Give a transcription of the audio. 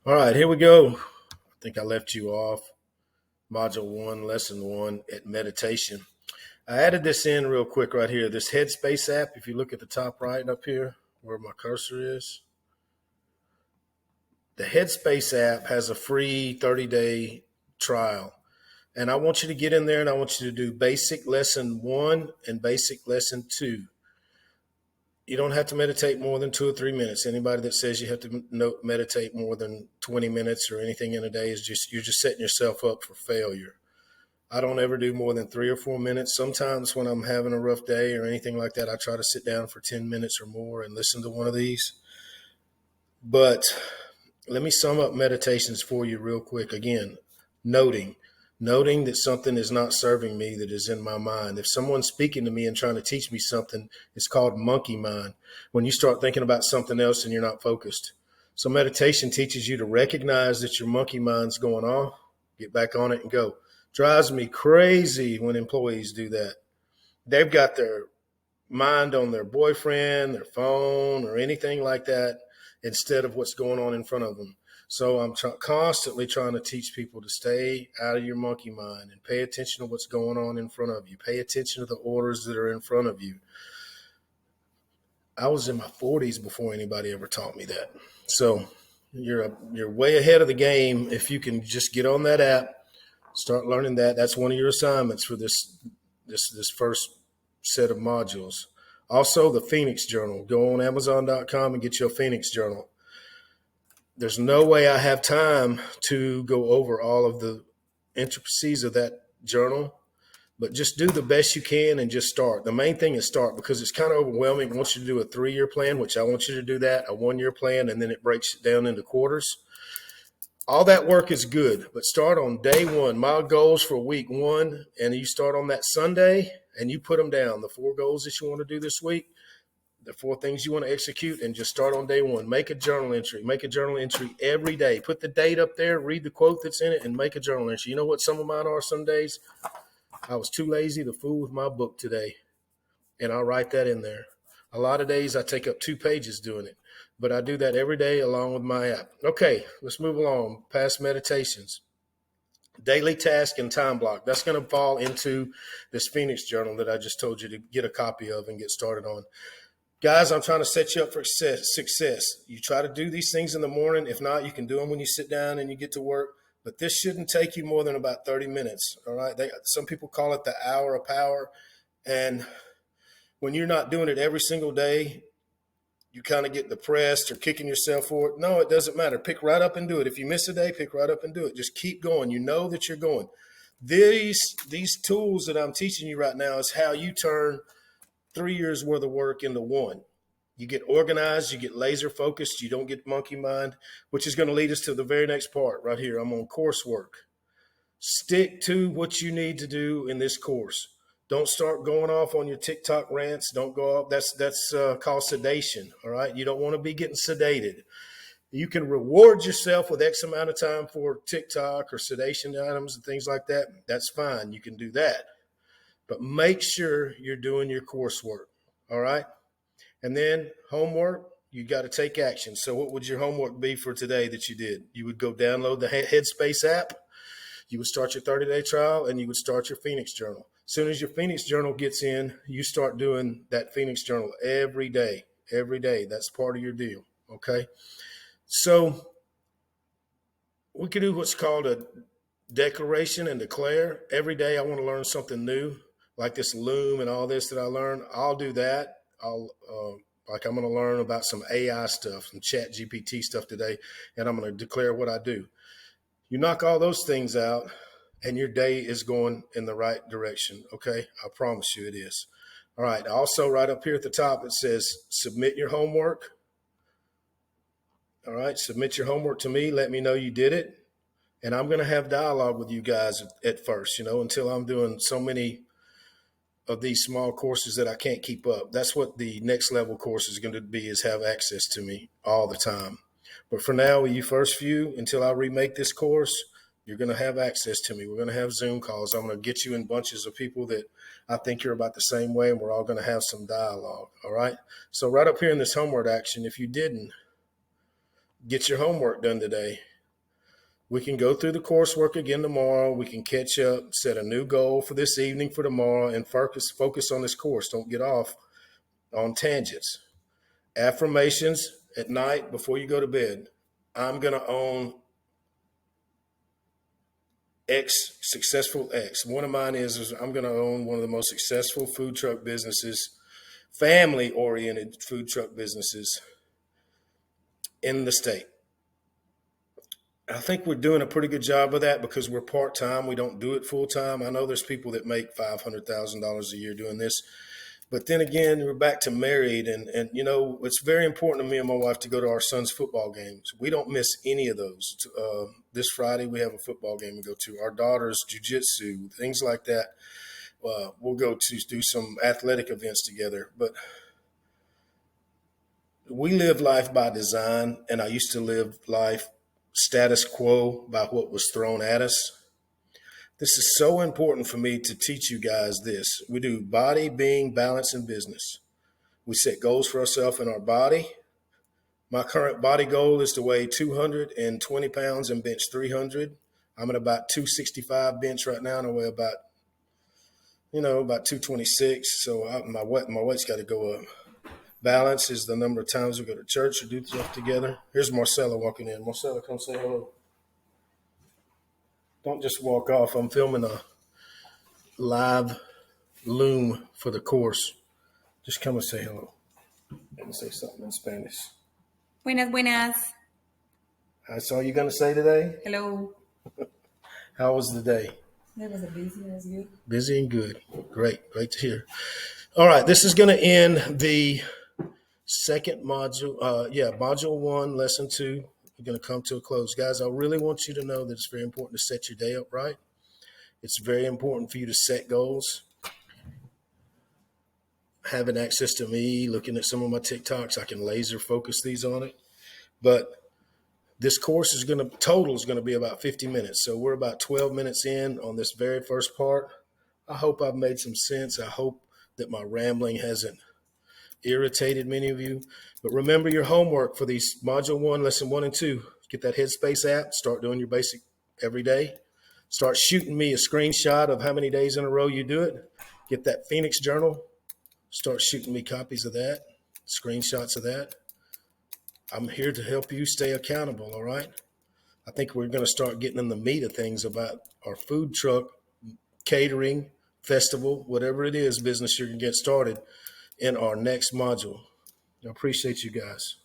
All right, here we go. I think I left you off. Module 1, Lesson 1 at meditation. I added this in real quick right here. This Headspace app, if you look at the top right up here where my cursor is, the Headspace app has a free 30-day trial. And I want you to get in there and I want you to do basic lesson 1 and basic lesson 2. You don't have to meditate more than 2 or 3 minutes. Anybody that says you have to meditate more than 20 minutes or anything in a day is you're just setting yourself up for failure. I don't ever do more than 3 or 4 minutes. Sometimes when I'm having a rough day or anything like that, I try to sit down for 10 minutes or more and listen to one of these. But let me sum up meditations for you real quick. Again, noting that something is not serving me that is in my mind. If someone's speaking to me and trying to teach me something, it's called monkey mind. When you start thinking about something else and you're not focused. So meditation teaches you to recognize that your monkey mind's going off, get back on it and go. Drives me crazy when employees do that. They've got their mind on their boyfriend, their phone, or anything like that instead of what's going on in front of them. So I'm constantly trying to teach people to stay out of your monkey mind and pay attention to what's going on in front of you. Pay attention to the orders that are in front of you. I was in my 40s before anybody ever taught me that. So you're way ahead of the game if you can just get on that app, start learning that. That's one of your assignments for this first set of modules. Also, the Phoenix Journal. Go on Amazon.com and get your Phoenix Journal. There's no way I have time to go over all of the intricacies of that journal, but just do the best you can and just start. The main thing is start because it's kind of overwhelming. I want you to do a 3-year plan, which I want you to do that, a 1-year plan, and then it breaks it down into quarters. All that work is good, but start on day 1. My goals for week 1, and you start on that Sunday and you put them down. The 4 goals that you want to do this week, the 4 things you want to execute, and just start on day 1. Make a journal entry. Make a journal entry every day. Put the date up there, read the quote that's in it, and make a journal entry. You know what some of mine are some days? I was too lazy to fool with my book today, and I'll write that in there. A lot of days I take up 2 pages doing it, but I do that every day along with my app. Okay, let's move along. Past meditations. Daily task and time block. That's going to fall into this Phoenix Journal that I just told you to get a copy of and get started on. Guys, I'm trying to set you up for success. You try to do these things in the morning. If not, you can do them when you sit down and you get to work. But this shouldn't take you more than about 30 minutes. All right. Some people call it the hour of power. And when you're not doing it every single day, you kind of get depressed or kicking yourself for it. No, it doesn't matter. Pick right up and do it. If you miss a day, pick right up and do it. Just keep going. You know that you're going. These tools that I'm teaching you right now is how you turn 3 years worth of work into 1. You get organized, you get laser focused, you don't get monkey mind, which is going to lead us to the very next part right here. I'm on coursework. Stick to what you need to do in this course. Don't start going off on your TikTok rants. Don't go off. That's called sedation. All right. You don't want to be getting sedated. You can reward yourself with X amount of time for TikTok or sedation items and things like that. That's fine. You can do that. But make sure you're doing your coursework. All right. And then homework, you got to take action. So what would your homework be for today that you did? You would go download the Headspace app. You would start your 30-day trial and you would start your Phoenix Journal. As soon as your Phoenix Journal gets in, you start doing that Phoenix Journal every day. Every day. That's part of your deal. Okay. So we could do what's called a declaration and declare. Every day I want to learn something new, like this Loom and all this that I learned. I'll do that. I'm going to learn about some AI stuff, some Chat GPT stuff today, and I'm going to declare what I do. You knock all those things out, and your day is going in the right direction. Okay, I promise you it is. All right. Also, right up here at the top, it says submit your homework. All right, submit your homework to me. Let me know you did it. And I'm going to have dialogue with you guys at first, until I'm doing so many of these small courses that I can't keep up. That's what the next level course is going to be, is have access to me all the time. But for now, with you first few, until I remake this course, you're going to have access to me. We're going to have Zoom calls. I'm going to get you in bunches of people that I think you're about the same way, and we're all going to have some dialogue. All right. So right up here in this homework action, if you didn't get your homework done today, We can go through the coursework again tomorrow. We can catch up, set a new goal for this evening, for tomorrow, and focus on this course. Don't get off on tangents. Affirmations at night before you go to bed. I'm going to own X, successful X. One of mine is I'm going to own one of the most successful food truck businesses, family-oriented food truck businesses in the state. I think we're doing a pretty good job of that because we're part-time. We don't do it full-time. I know there's people that make $500,000 a year doing this. But then again, we're back to married. And it's very important to me and my wife to go to our son's football games. We don't miss any of those. This Friday, we have a football game we go to. Our daughter's jiu-jitsu, things like that. We'll go to do some athletic events together. But we live life by design, and I used to live life status quo by what was thrown at us. This is so important for me to teach you guys this. We do body, being, balance, and business. We set goals for ourselves in our body. My current body goal is to weigh 220 pounds and bench 300. I'm at about 265 bench right now, and I weigh about 226. So my weight's got to go up. Balance is the number of times we go to church or do stuff together. Here's Marcella walking in. Marcella, come say hello. Don't just walk off. I'm filming a live Loom for the course. Just come and say hello and say something in Spanish. Buenas, buenas. That's all you're going to say today? Hello. How was the day? It was busy. It was good. Busy and good. Great to hear. All right, this is going to end the second module. Module 1, lesson 2. We're going to come to a close. Guys, I really want you to know that it's very important to set your day up right. It's very important for you to set goals. Having access to me, looking at some of my TikToks, I can laser focus these on it. But this course is going to be about 50 minutes. So we're about 12 minutes in on this very first part. I hope I've made some sense. I hope that my rambling hasn't irritated many of you. But remember your homework for these module 1, lesson 1 and 2. Get that Headspace app. Start doing your basic every day. Start shooting me a screenshot of how many days in a row you do it. Get that Phoenix Journal. Start shooting me copies of that, screenshots of that. I'm here to help you stay accountable, all right? I think we're going to start getting in the meat of things about our food truck, catering, festival, whatever it is, business you're going to get started in our next module. I appreciate you guys.